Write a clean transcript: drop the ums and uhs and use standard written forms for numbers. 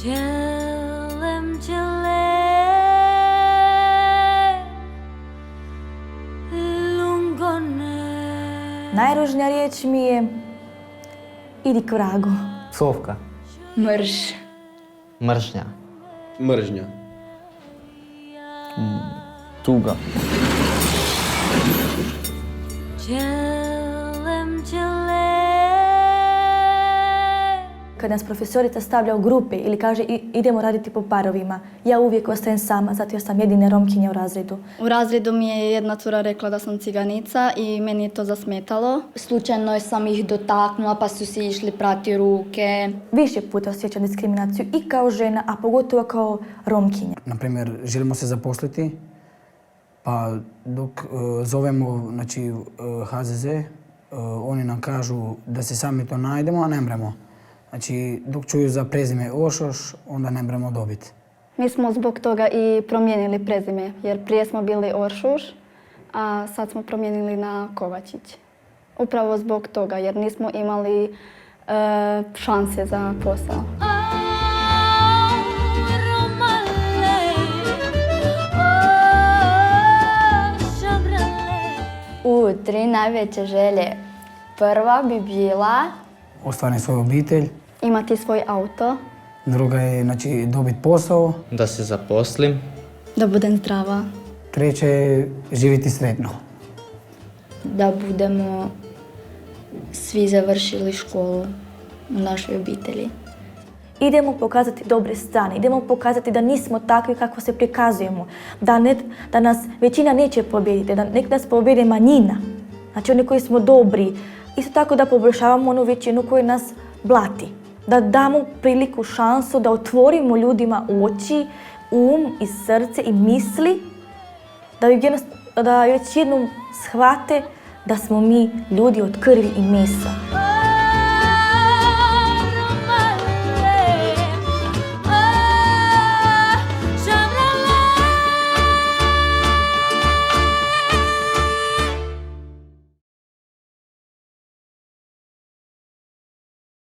Čelem čele lungone. Najružnija riječ mi je idi k vragu. Psovka. Mrž. Mržnja. Mržnja. Tuga. Čelem čele. Kad nas profesorica stavlja u grupe ili kaže idemo raditi po parovima, ja uvijek ostajem sama, zato jer sam jedina Romkinja u razredu. U razredu mi je jedna cura rekla da sam ciganica i meni je to zasmetalo. Slučajno sam ih dotaknula pa su si išli prati ruke. Više puta osjećam diskriminaciju i kao žena, a pogotovo kao Romkinja. Naprimjer, želimo se zaposliti, pa dok zovemo HZZ, oni nam kažu da se sami to najdemo, a ne mremo. Znači, dok čuju za prezime Oršoš, onda ne mremo dobiti. Mi smo zbog toga i promijenili prezime, jer prije smo bili Oršuš, a sad smo promijenili na Kovačić. Upravo zbog toga, jer nismo imali šanse za posao. Tri najveće želje. Prva bi bila Ostvariti svoju obitelj. imati svoj auto. Druga je dobiti posao. Da se zaposlim. Da budem zdrava. Treća je živjeti sretno. Da budemo svi završili školu u našoj obitelji. Idemo pokazati dobre strane, idemo pokazati da nismo takvi kako se prikazujemo, da nas većina neće pobijediti, da nek nas pobjede manjina, znači oni koji smo dobri. Isto tako da poboljšavamo onu većinu koja nas blati, da damo priliku, šansu, da otvorimo ljudima oči, i srce i misli, da već jednom shvate da smo mi ljudi od krvi i mesa.